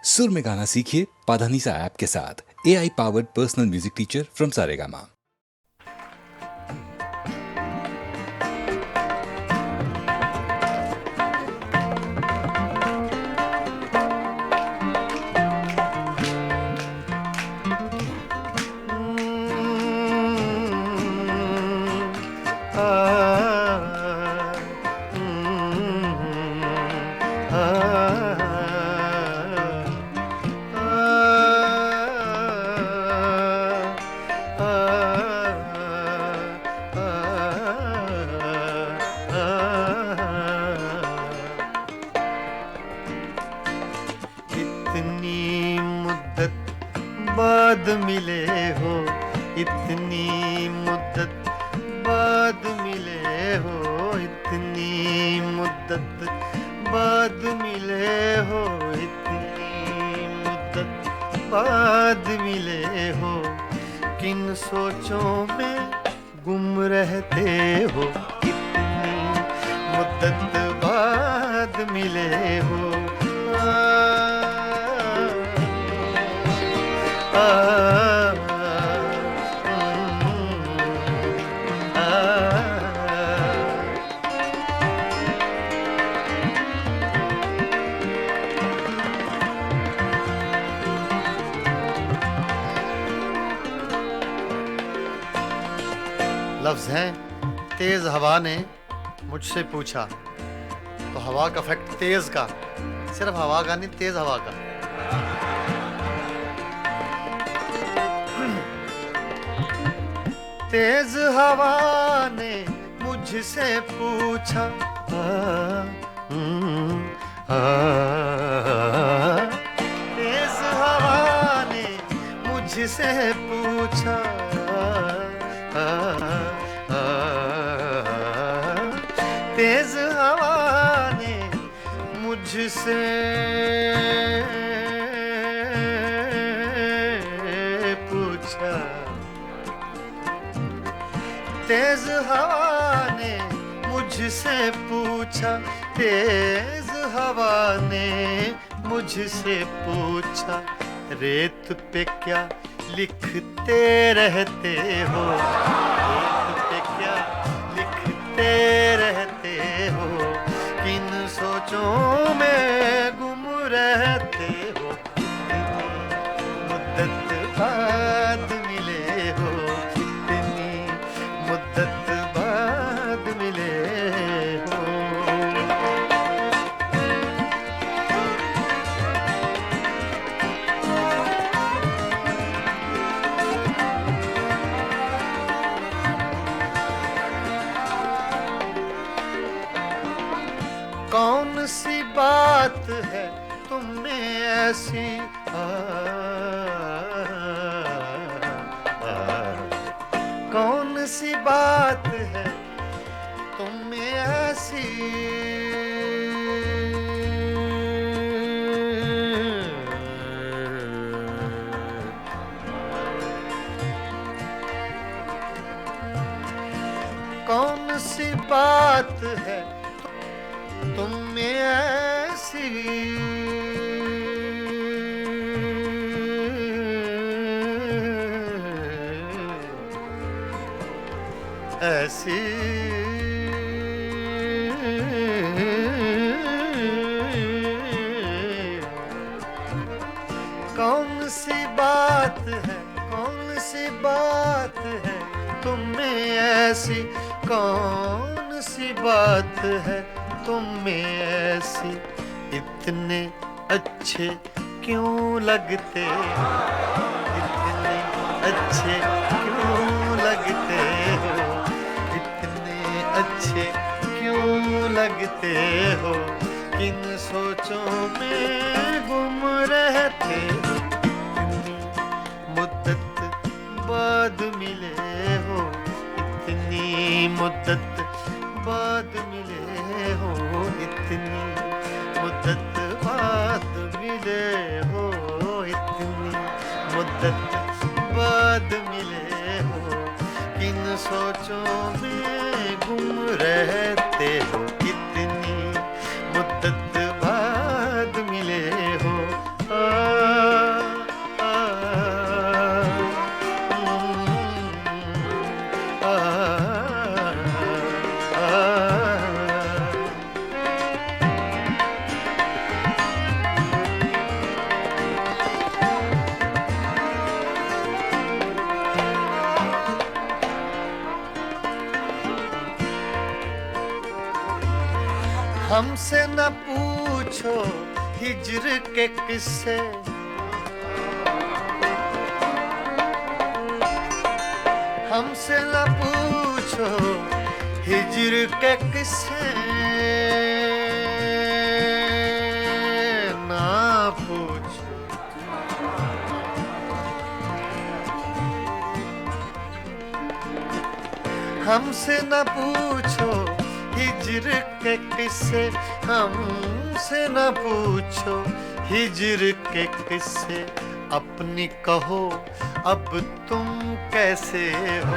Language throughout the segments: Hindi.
सुर में गाना सीखिए पाधानीसा ऐप के साथ। AI powered personal music teacher from Saregama. इतनी मुद्दत बाद मिले हो, इतनी मुद्दत बाद मिले हो, इतनी मुद्दत बाद मिले हो, इतनी मुद्दत बाद मिले हो। किन सोचों में गुम रहते हो, इतनी मुद्दत बाद मिले हो। लफ्ज़ हैं तेज हवा ने मुझसे पूछा, तो हवा का इफेक्ट तेज का, सिर्फ हवा का नहीं, तेज हवा का। तेज हवा ने मुझसे पूछा, तेज हवा ने मुझसे पूछा, तेज हवा ने मुझसे पूछा, तेज हवा ने मुझसे पूछा, तेज हवा ने मुझसे पूछा, रेत पे क्या लिखते रहते हो, रेत पे क्या लिखते रहते हो, किन सोचों में गुम रहते हो, मुद्दत बाद मिले हो, इतनी मुद्दत बाद मिले हो। कौन सी बात है तुम में ऐसी, कौन सी बात है तुम में ऐसी, कौन सी बात है तुम में ऐसी, ऐसी कौन सी बात है, कौन सी बात है तुम में ऐसी, कौन सी बात है तुम में ऐसी, इतने अच्छे क्यों लगते, इतने अच्छे क्यों लगते हो, इतने अच्छे क्यों लगते हो, किन सोचों में गुम रहते हो, इतनी मुद्दत बाद मिले हो, इतनी मुद्दत बाद मिले हो, इतनी मुद्दत बाद मिले हो, इतनी मुद्दत बाद मिले हो, किन सोचों में गुम रहते हो, इतनी मुद्दत बाद मिले हो। हमसे न पूछो हिज्र के किस्से, हमसे न पूछो हिज्र के किस्से, ना पूछो। हमसे न पूछो हिज्र के किस्से, हमसे न पूछो हिज्र के किस्से। अपनी कहो अब तुम कैसे हो,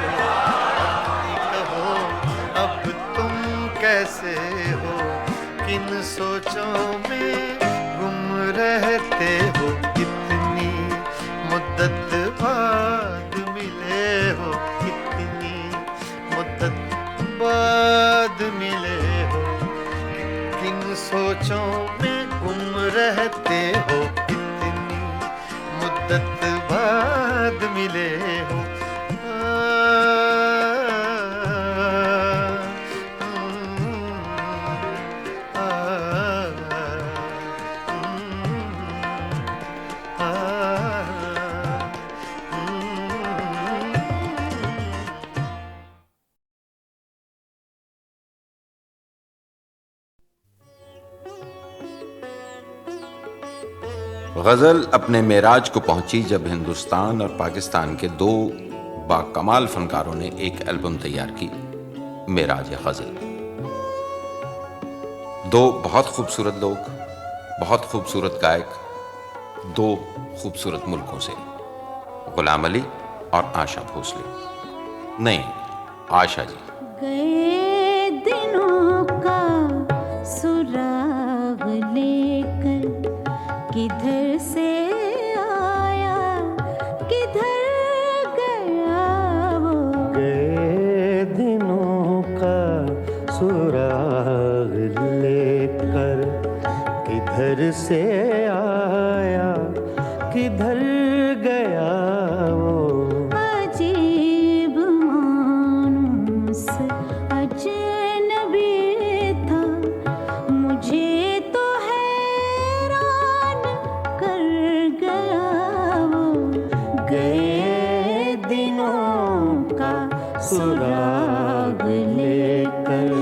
अपनी कहो अब तुम कैसे हो, किन सोचों में गुम रहते हो, कितनी मुद्दत बाद मिले हो, कितनी मुद्दत बाद मिले हो, किन सोचों में गुम रहते हो, कितनी मुद्दत बाद मिले हो। गज़ल अपने मेराज को पहुंची जब हिंदुस्तान और पाकिस्तान के दो बाकमाल फनकारों ने एक एल्बम तैयार की, मेराज गज़ल। दो बहुत खूबसूरत लोग, बहुत खूबसूरत गायक, दो खूबसूरत मुल्कों से, गुलाम अली और आशा भोसले। नहीं, आशा जी। गए दिनों का सुराग लेकर किधर से आया किधर गया वो, गए दिनों का सुराग लेकर किधर से आया किधर गया वो। अजीब मानूस अजनबी था, मुझे तो हैरान कर गया वो। गए दिनों का सुराग लेकर।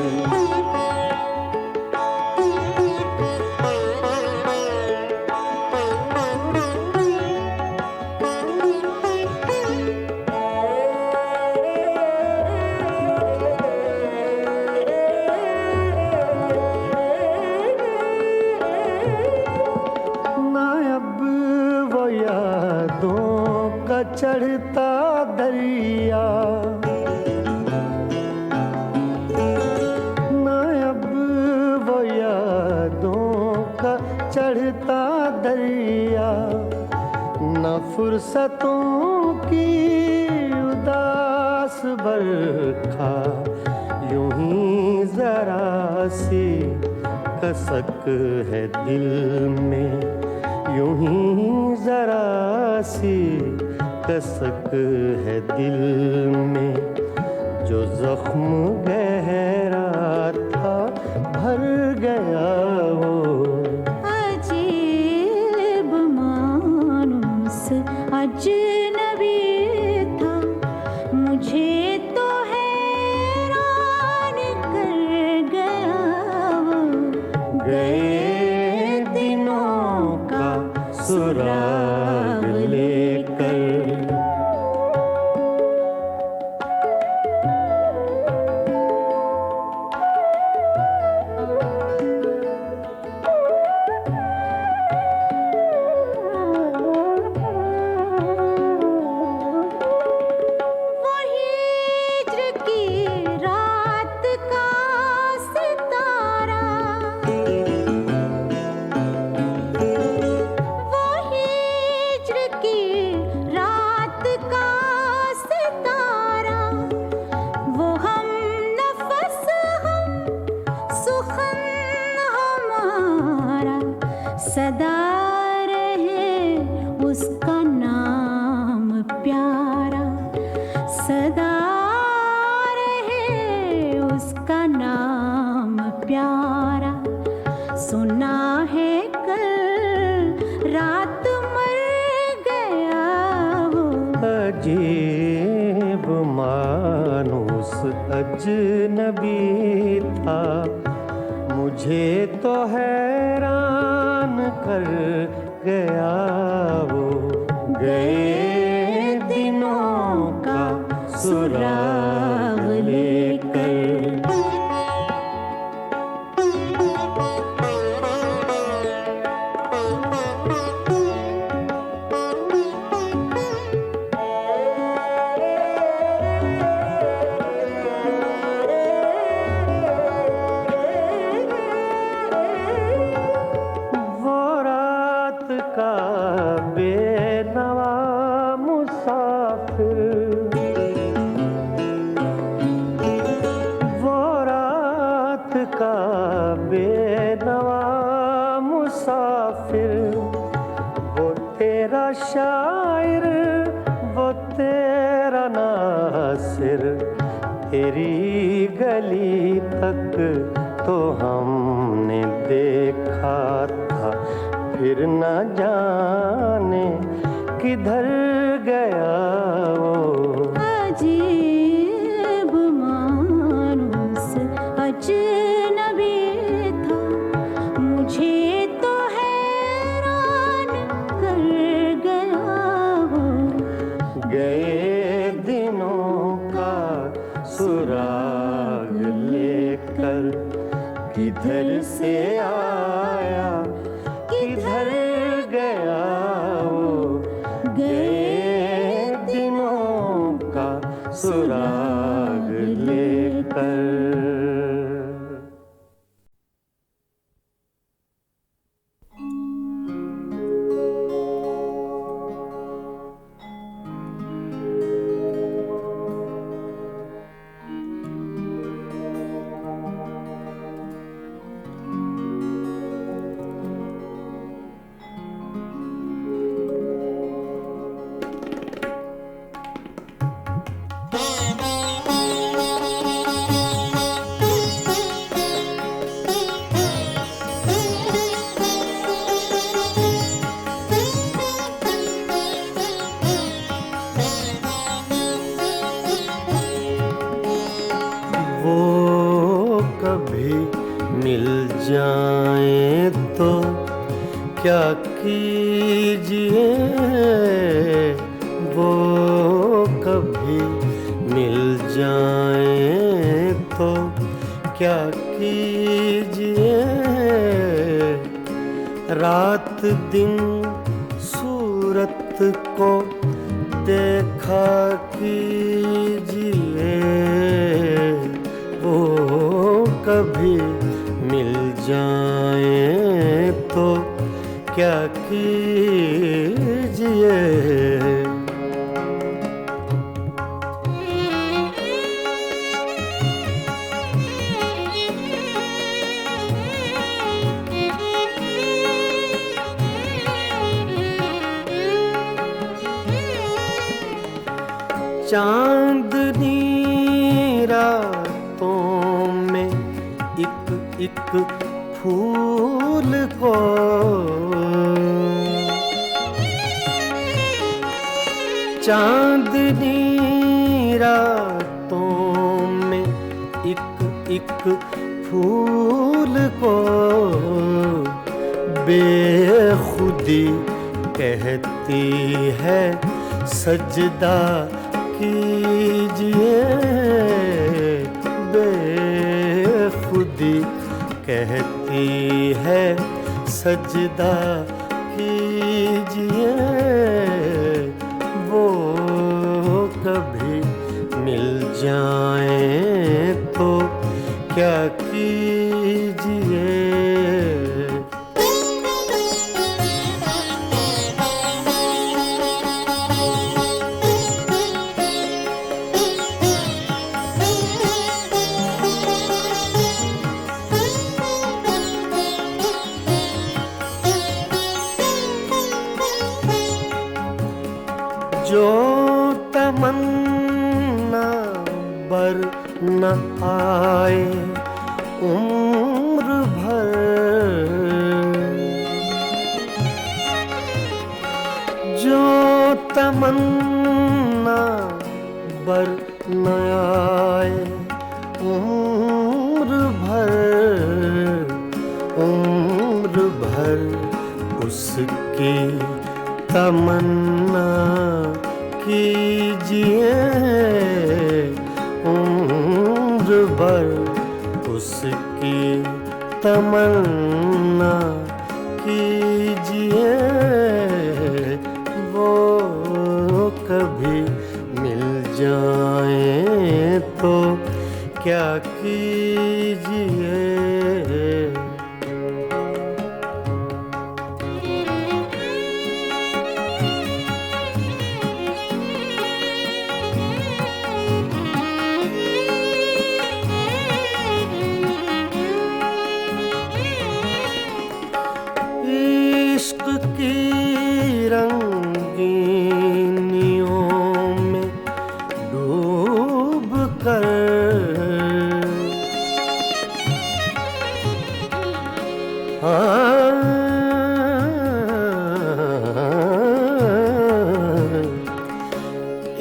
चढ़ता दरिया ना अब वो यादों का चढ़ता दरिया, न फुर्सतों की उदास बरखा, यूं ही जरा सी कसक है दिल में, यूं ही जरा सी कसक है दिल में, जो जख्म गहरा था भर गया वो। अजीब मानूस अजनबी था, मुझे तो हैरान कर गया वो। गए दिनों का सुराग लेकर। सदा रहे उसका नाम प्यारा, सदा रहे उसका नाम प्यारा। रात मर गया वो। अजीब मानुस अजनबी था, मुझे तो हैरान कर गया वो। गए दिनों का सुराग लेकर। वो रात का बेनवा मुसाफिर, वो रात का बेनवा मुसाफिर, वो तेरा शायर, वो तेरा नासिर, तेरी गली तक तो हमने देखा था, फिर न जाने किधर गया वो। अजीब मानुस अजनबी था, मुझे तो हैरान कर गया वो। गए दिनों का सुराग लेकर, किधर से आया किधर गया वो। गए दिनों का सुराग लेकर। वो कभी मिल जाए तो क्या कीजिए, वो कभी मिल जाए तो क्या कीजिए। रात दिन सूरत को देखा कीजिए, वो कभी मिल जाए तो क्या कीजिए। चांदनी रातों में एक एक फूल को चांदनी रातों में एक एक फूल को बेखुदी कहती है सजदा कीजिए। बेखुदी कहती है सजदा कीजिए। वो कभी मिल जाए तो क्या कीजिए। जो तमन्ना बर न आए उम्र भर, जो तमन्ना बर न आए उम्र भर उसकी तमन्ना कीजिए, उम्र भर उसकी तमन्ना कीजिए। वो कभी मिल जाए तो क्या कीजिए। इश्क की रंगीनियों में डूब कर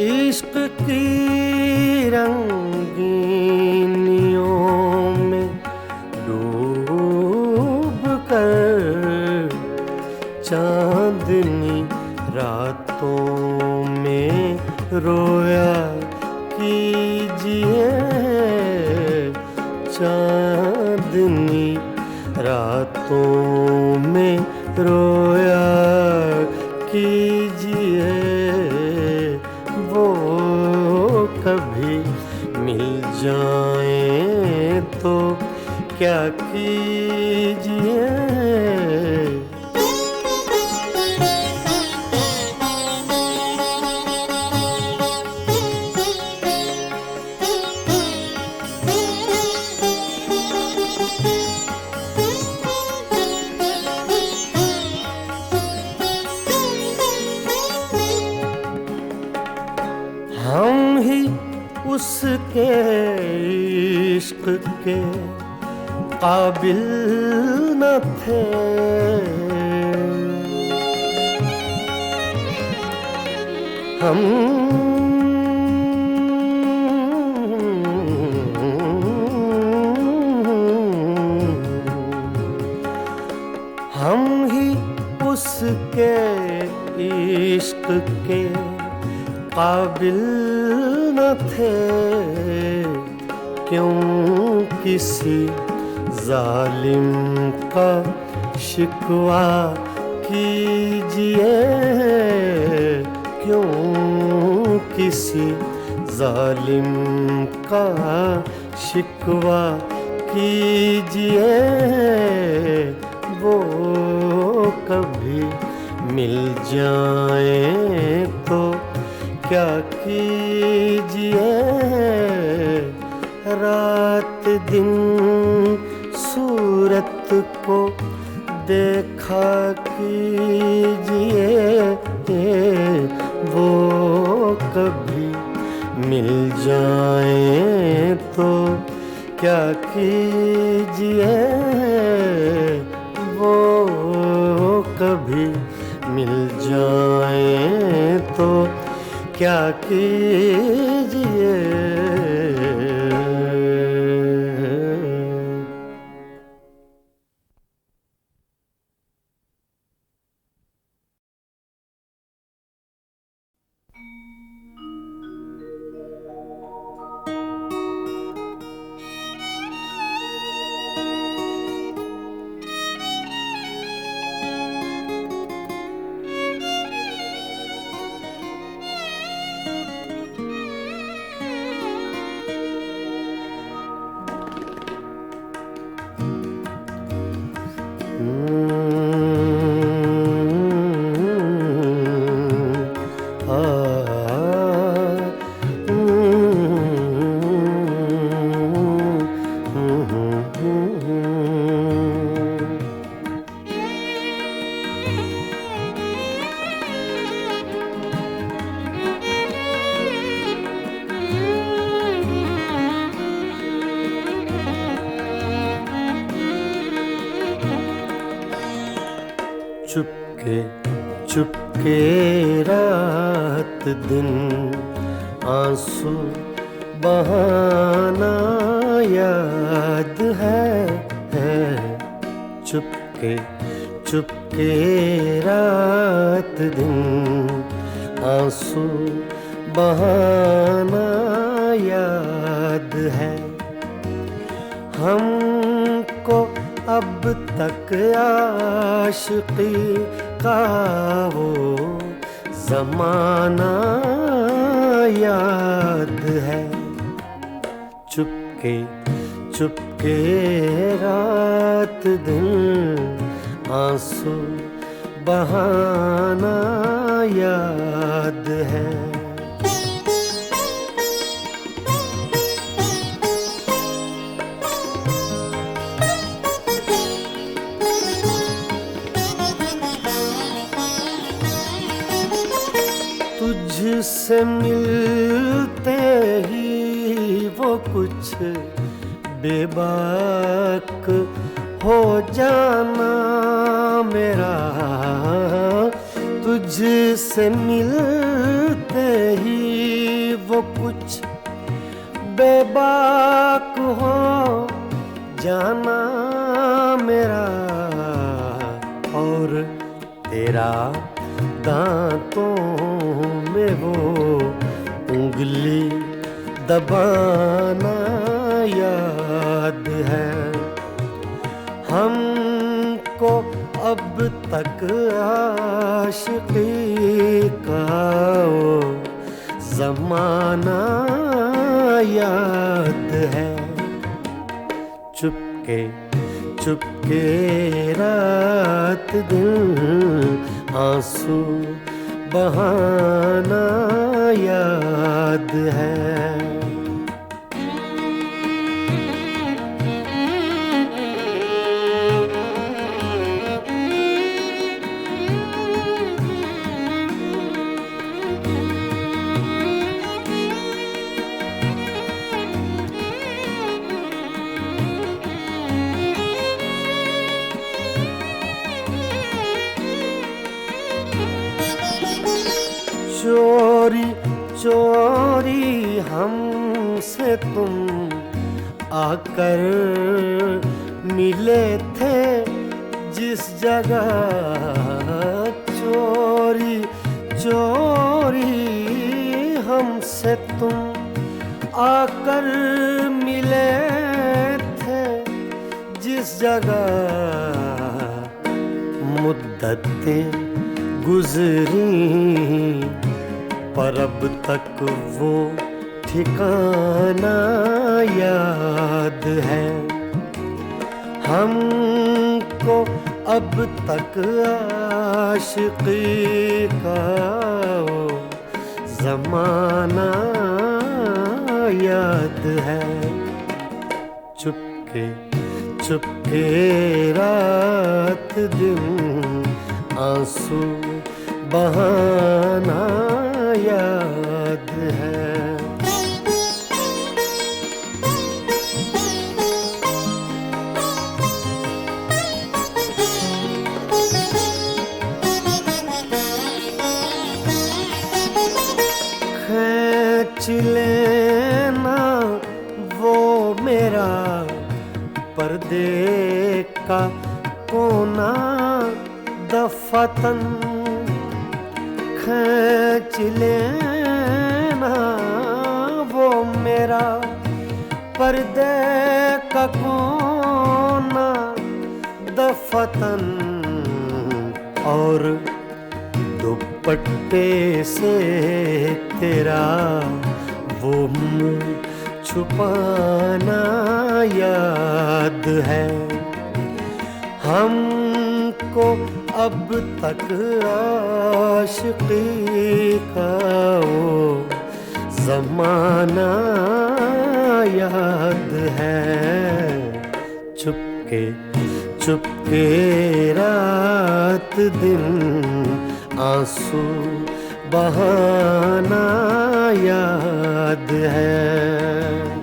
इश्क की रंगीनियों में डूब कर चांदनी रातों में रोया कीजिए। चांदनी रातों में रोया कीजिए। वो कभी मिल जाए तो क्या कीजिए। हम ही उसके इश्क के काबिल न थे। हम ही उसके इश्क के काबिल न थे। क्यों किसी जालिम का शिकवा कीजिए। क्यों किसी जालिम का शिकवा कीजिए। वो कभी मिल जाए तो क्या कीजिए। रात दिन सूरत को देखा कीजिए। वो कभी मिल जाए तो क्या कीजिए। वो कभी मिल जाए तो क्या कीजिए। चुपके रात दिन आंसू बहाना याद है चुपके चुपके रात दिन आंसू बहाना याद है हमको अब तक आशिकी का वो ज़माना याद है चुपके चुपके रात दिन आंसू बहाना याद है तुझसे मिलते ही वो कुछ बेबाक हो जाना मेरा तुझसे मिलते ही वो कुछ बेबाक हो जाना मेरा और तेरा दांतों में वो उंगली दबाना याद है हमको अब तक आशिकी का वो ज़माना याद है चुपके चुपके रात दिन आंसू बहाना याद है चोरी चोरी हमसे तुम आकर मिले थे जिस जगह चोरी चोरी हमसे तुम आकर मिले थे जिस जगह मुद्दतें गुजरी पर अब तक वो ठिकाना याद है हमको अब तक आशिकी का वो ज़माना याद है चुपके चुपके रात दिन आंसू बहाना याद है खींच लेना वो मेरा पर्दे का कोना दफतन खींच लेना वो मेरा पर्दे का कोना दफतन और दुपट्टे से तेरा वो मुँह छुपाना याद है हमको अब तक आशिकी का वो ज़माना याद है चुपके चुपके रात दिन आंसू बहाना याद है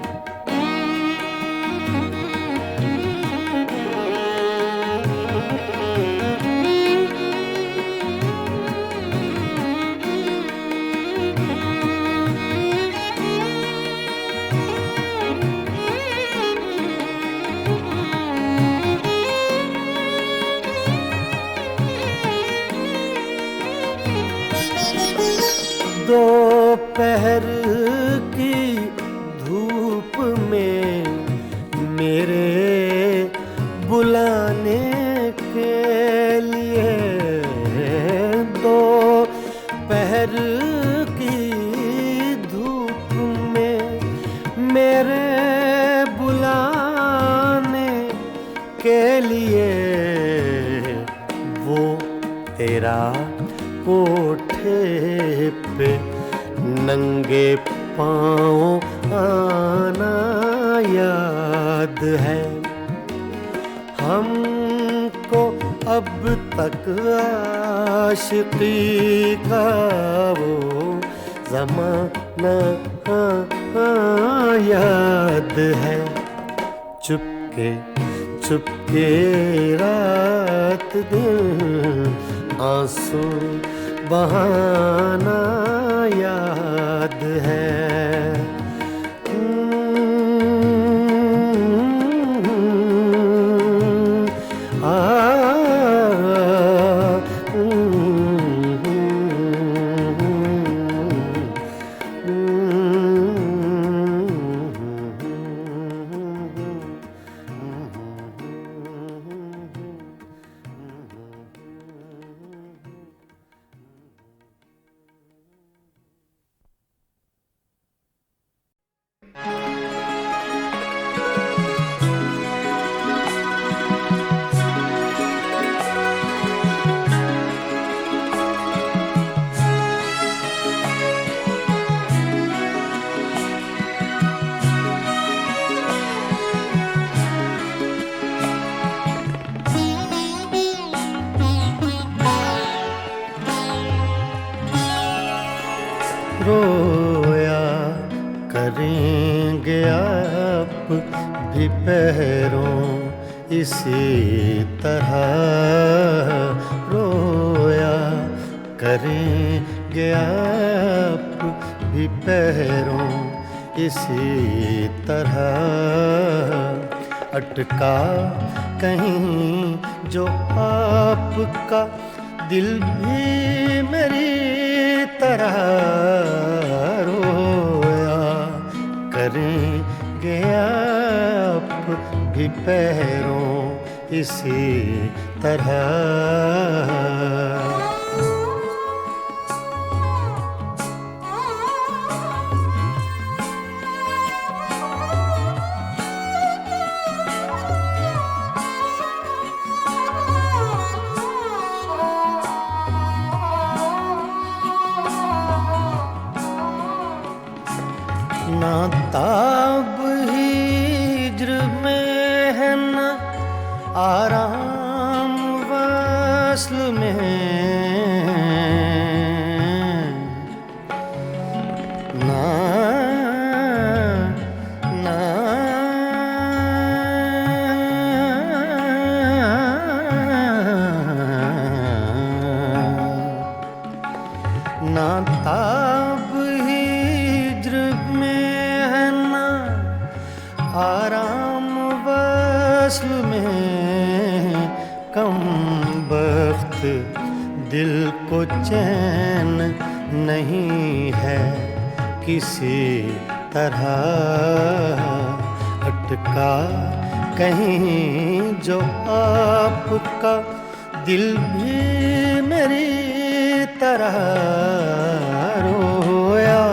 दोपहर की धूप में मेरे बुलाने के लिए, दोपहर की धूप में मेरे बुलाने के लिए वो तेरा कोठे पे नंगे पाँव आना याद है। हमको अब तक आशिकी का वो ज़माना याद है। चुपके चुपके रात दिन आंसू बहाना याद है। रोया करेंगे आप भी पहरों इसी तरह, रोया करेंगे आप भी पहरों इसी तरह। अटका कहीं जो आपका दिल भी मेरी तरह, रोया करेंगे आप भी पैरों इसी तरह। ना ताब हिज्र में है ना आराम वस्ल में, ना ना ना ताब आराम वस्ल में, कम बख्त दिल को चैन नहीं है किसी तरह। अटका कहीं जो आपका दिल भी मेरी तरह, रोया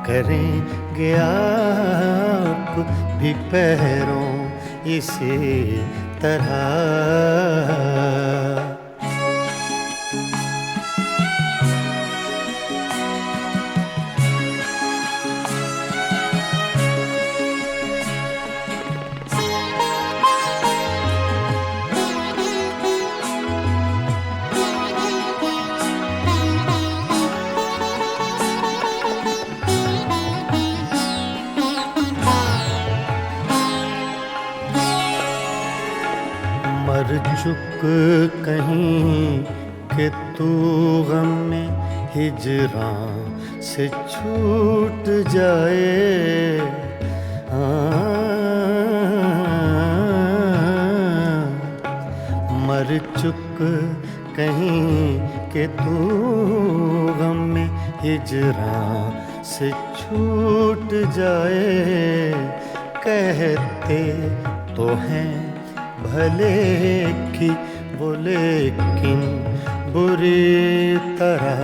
करेंगे आप भी पैरों इसी तरह। मर चुक कहीं कि तू गम में हिजरां से छूट जाए। मर चुक कहीं कि तू गम में हिजरां से छूट जाए। कहते तो हैं भले कि वो लेकिन बुरी तरह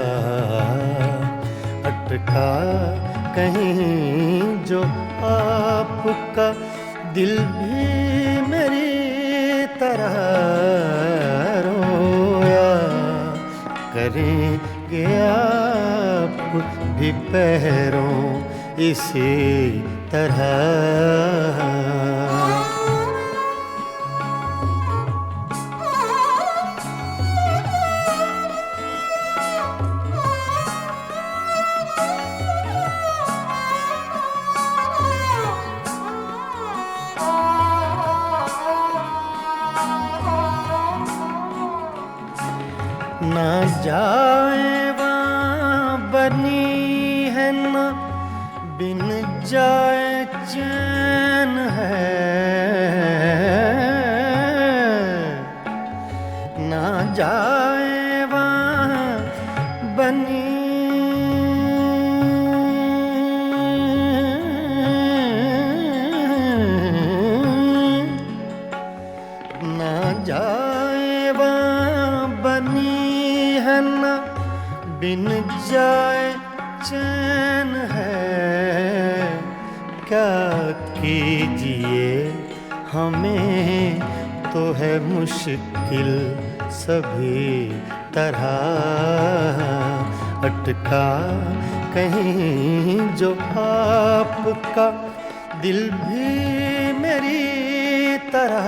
अटका कहीं जो आपका दिल भी मेरी तरह रोया। करेंगे आप भी पैरों इसी तरह। ना जाए वहाँ बनी है ना बिन जाए चैन है। ना जाए वहाँ बनी ना जाए वहाँ बनी है ना बिन जाए चैन है। क्या कीजिए हमें तो है मुश्किल सभी तरह अटका कहीं जो आपका दिल भी मेरी तरह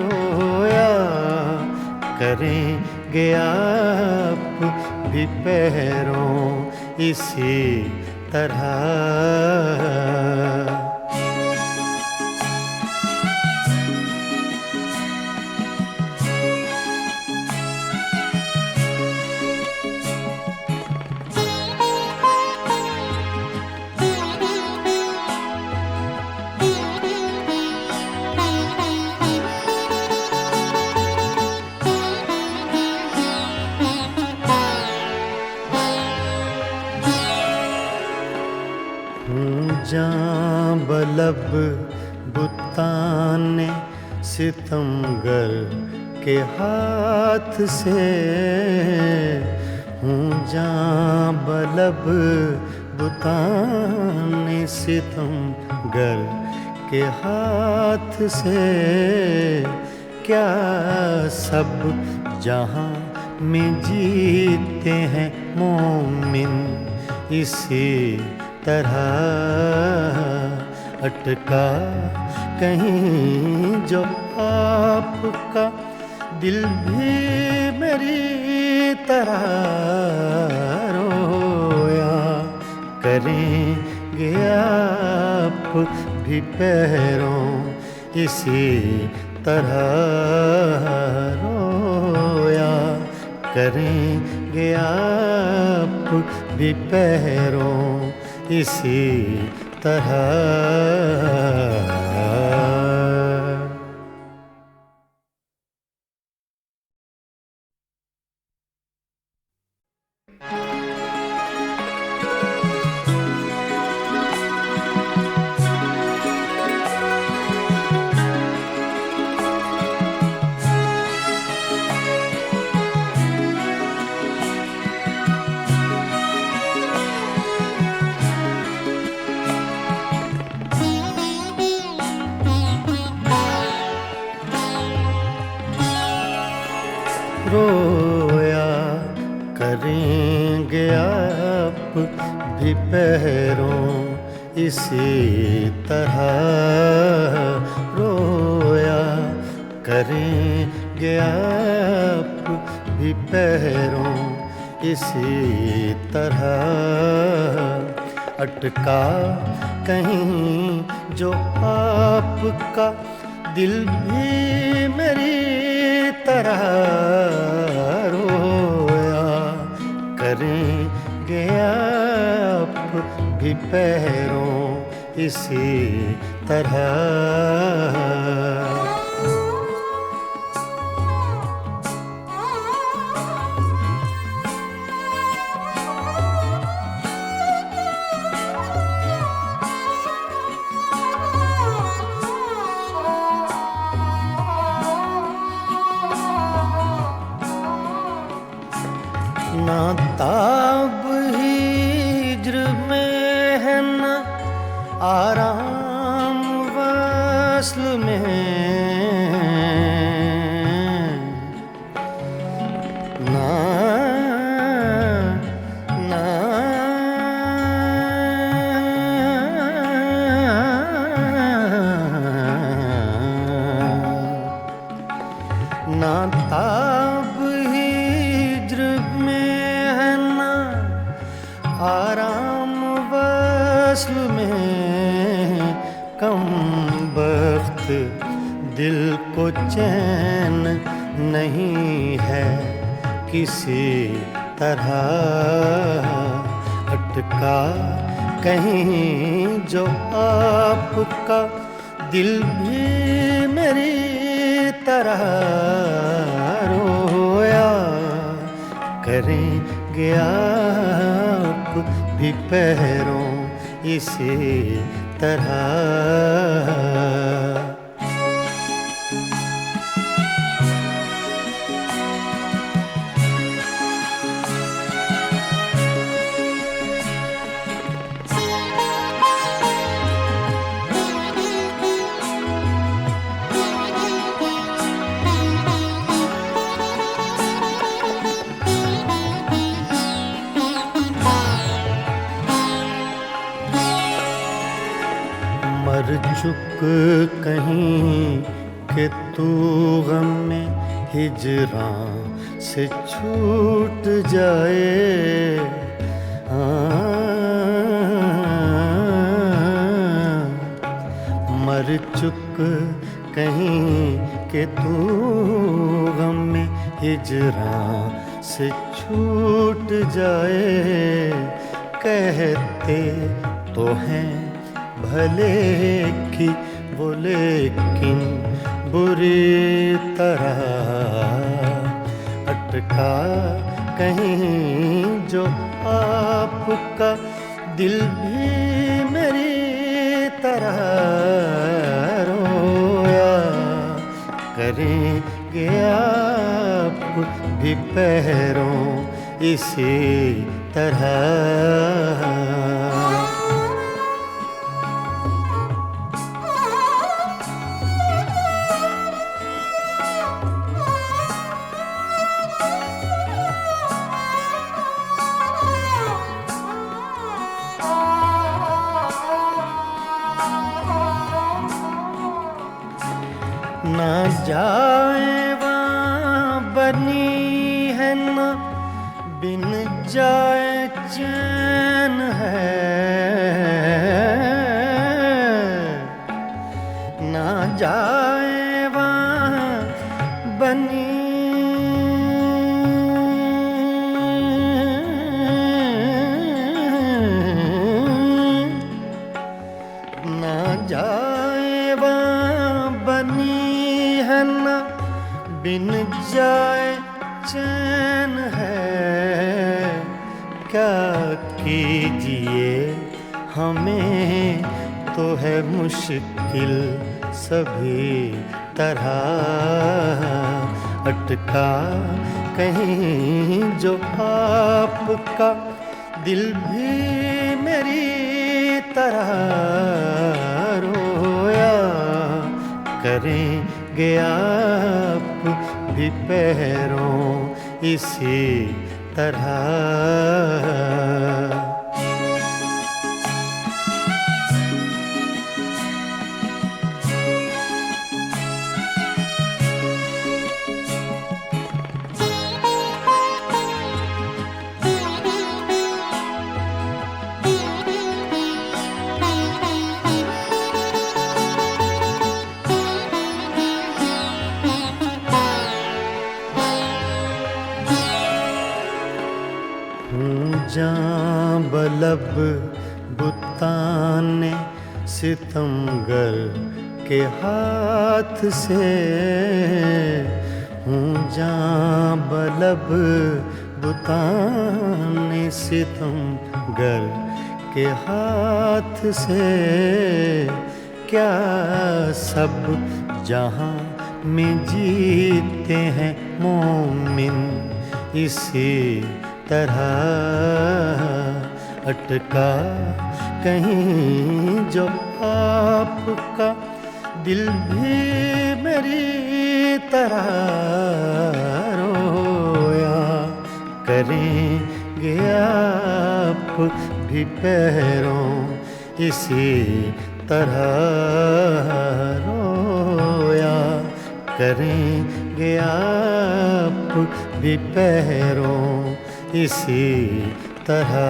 रोया। करेंगे आप भी पैरों इसी तरह। जां बलब बुताने सितमगर के हाथ से हूँ। जां बलब बुताने सितमगर के हाथ से क्या सब जहाँ में जीते हैं मोमिन इसी तरह अटका कहीं जो आपका दिल भी मेरी तरह रोया। करेंगे आप भी पैरों इसी तरह रोया। करेंगे आप भी पैरों इसी तरह। रोया करेंगे आप भी पैरों इसी तरह। रोया करेंगे आप भी पैरों इसी तरह अटका कहीं जो आपका दिल भी मेरी तरह रोया। करेंगे आप भी पैरों इसी तरह। ना ताब हिज्र में है ना आराम वस्ल में, ना ना ना ताब हिज्र में है ना आराम वस्ल में, कम बख्त दिल को चैन नहीं है किसी तरह अटका कहीं जो आपका दिल भी मेरी तरह रोया करेंगे आप भी पैरों इसी तरह। मर चुक कहीं कि तू गम में हिजरां से छूट जाए, मर चुक कहीं कि तू गम में हिजरां से छूट जाए। कहते तो हैं भले कि वो लेकिन बुरी तरह अटका कहीं जो आपका दिल भी मेरी तरह रोया करेंगे आप भी पैरों इसी तरह। ना जाए वहाँ बनी है ना बिन जाए चैन है, ना जाए वहाँ बनी ना जाए वहाँ बनी है ना बिन जाए चैन है। क्या कीजिए हमें तो है मुश्किल सभी तरह अटका कहीं जो आपका दिल भी मेरी तरह रोया करेंगे आप भी पैरों इसी तरह। जां बलब बुताने सितमगर के हाथ से हूँ, जां बलब बुताने सितमगर के हाथ से। क्या सब जहाँ में जीते हैं मोमिन इसी तरह अटका कहीं जो आपका दिल भी मेरी तरह रोया करेंगे आप भी पैरों इसी तरह रोया करेंगे आप भी पैरों इसी तरह।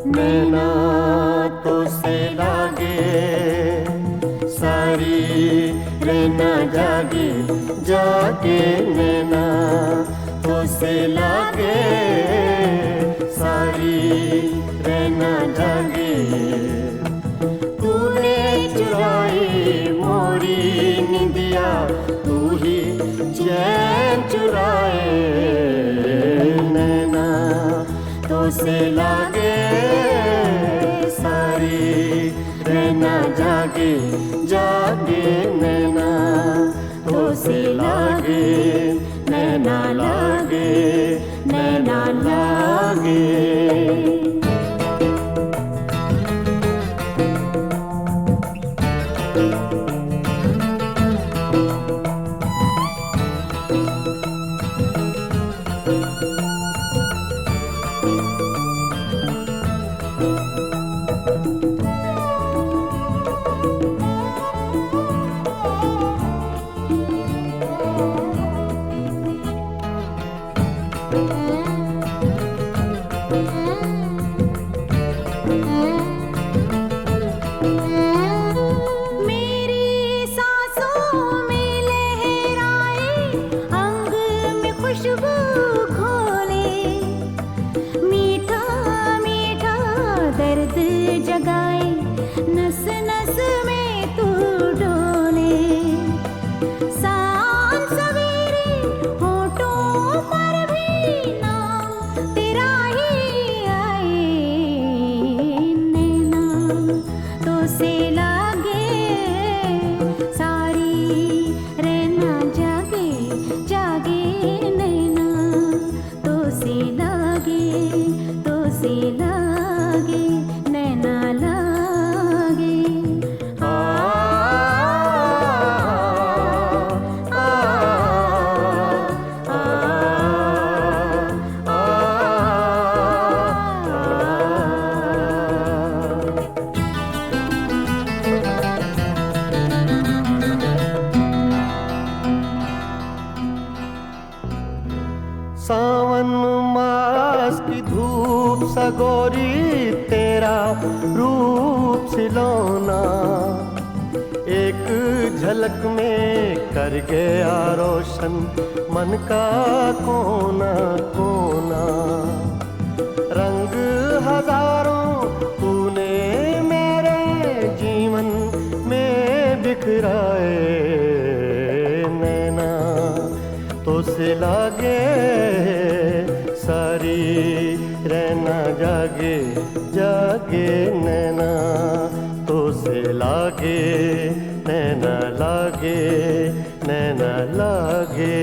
नैना तो से लागे सारी रहना जागे जागे नैना तो से लागे सारी रहना जागे तूने चुराई मोरी निंदिया तू ही चैन चुराए नैना तो से लागे सारी रहना जागे जागे नैना तो से लागे नैना लागे नैना लागे। सावन मास की धूप सगोरी तेरा रूप सिलौना एक झलक में कर गया रोशन मन का कोना कोना रंग हजारों तूने मेरे जीवन में बिखराए नैना तो से लागे सारी रहना जागे जागे नैना तो से लागे नैना लागे नैना लागे।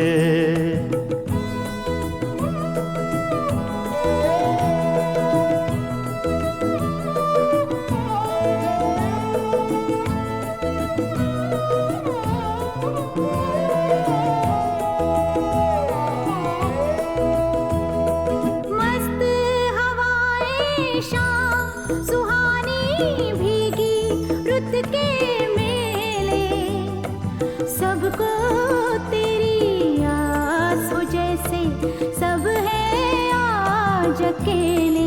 सबको तेरी आस हो जैसे सब है आज अकेले।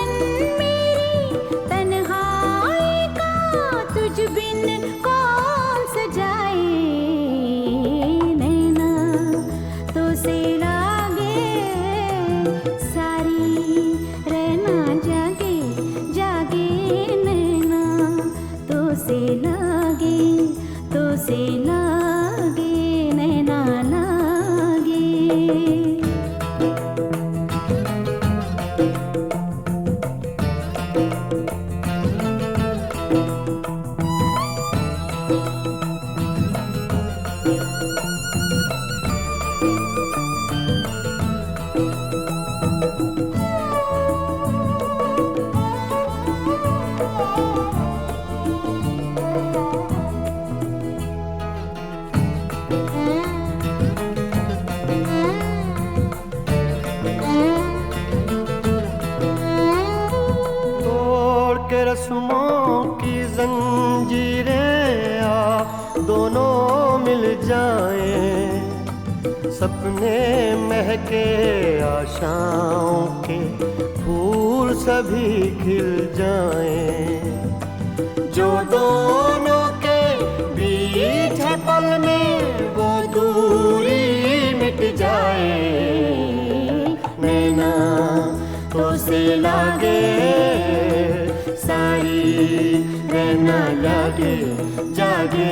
साजन मेरी तन्हाई का तुझ बिन कौन सजाए। नैना तो से लागे सारी रहना जागे जागे। नैना तो से लागे नैना लागे। तोड़ के रस्मों की जंजीरें आ दोनों मिल जाएं। सपने महके आशाओं के फूल सभी खिल जाएं। जो दोनों के बीच है पल में वो दूरी मिट जाए। नैना तो से लागे सारी रहना लागे जागे।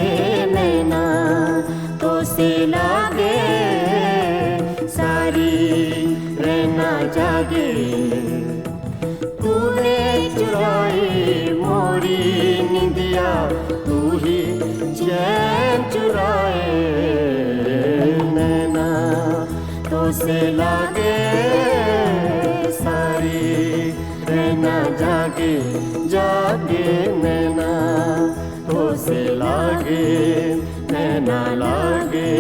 नैना तो से लागे सारी रहना जागे। तूने चुराई मोरी निंदिया तू ही चैन चुराए। नैना तो से लागे सारी रहना जागे जागे। नैना तो से लागे नैना लागे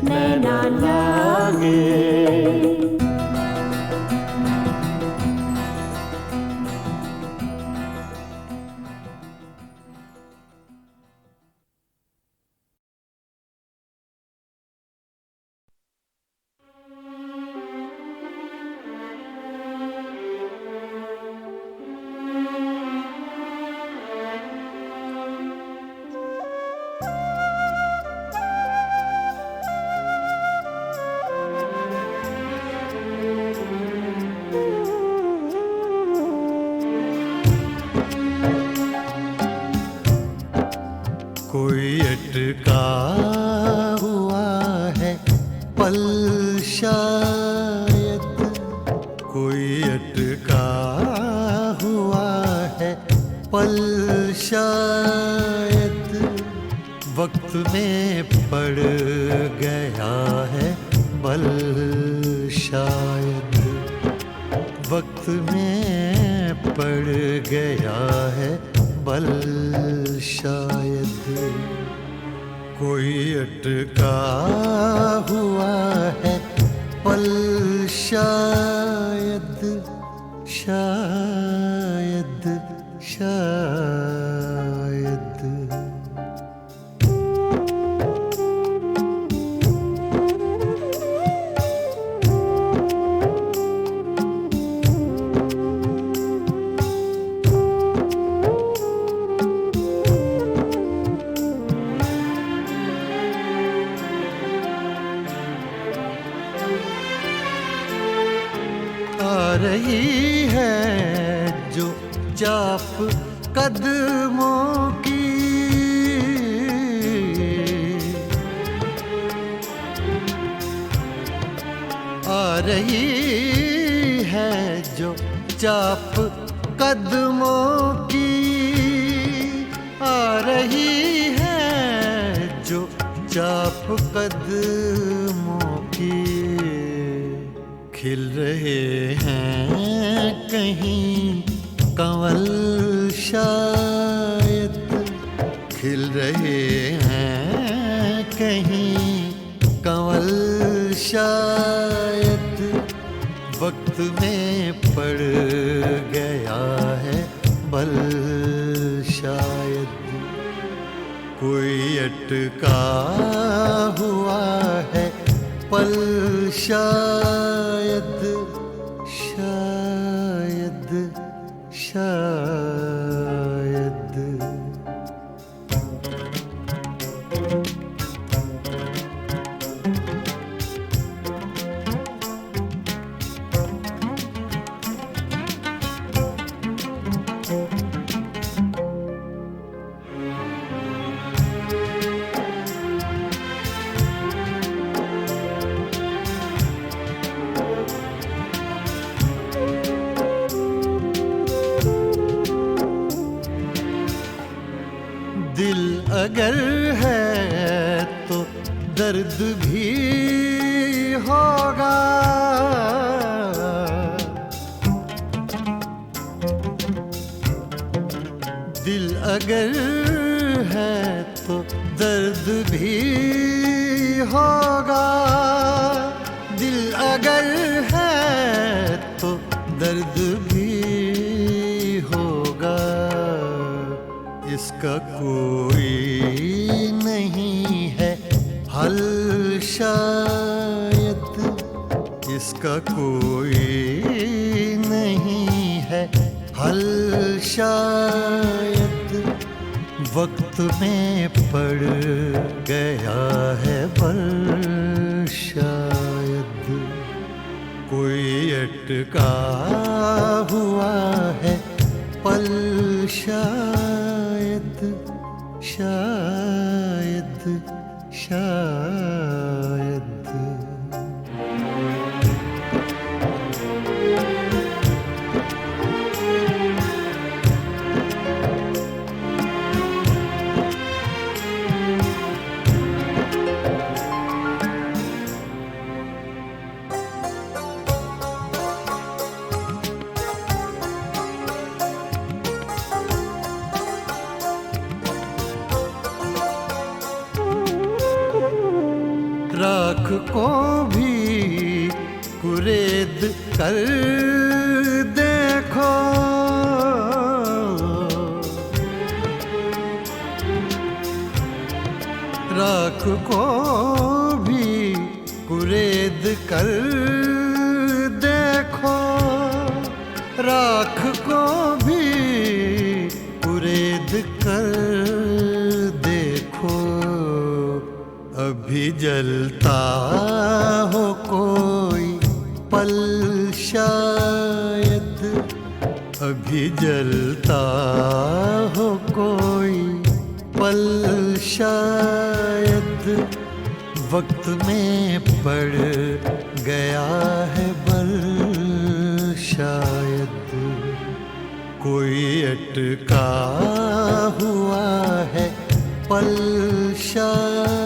नैना लागे। कोई अटका हुआ है पल शायद। कोई अटका हुआ है पल शायद। वक्त में पड़ गया है बल शायद। वक्त में पड़ गया है बल शायद। कोई अटका हुआ है पल शायद शायद शायद। रही है जो चाप कदमों की। आ रही है जो चाप कदमों की। आ रही है जो चाप कदमों की। खिल रहे हैं कहीं कंवल शायद। खिल रहे हैं कहीं कंवल शायद। वक्त में पड़ गया है बल शायद। कोई अटका हुआ है पल शायद शायद शायद। दिल अगर है तो दर्द भी होगा, दिल अगर है तो दर्द भी होगा, दिल अगर है तो दर्द भी होगा। इसका कोई नहीं है हल शायद, इसका कोई नहीं है हल शायद। वक्त में पड़ गया है बल शायद, कोई अटका हुआ है पल शायद, शायद शायद। राख को भी कुरेद कर देखो, राख को भी कुरेद कर देखो, राख को भी कुरेद कर देखो। अभी जलता हो कोई पल शायद, अभी जलता हो कोई पल शायद। वक्त में पड़ गया है बल शायद, कोई अटका हुआ है पल शायद।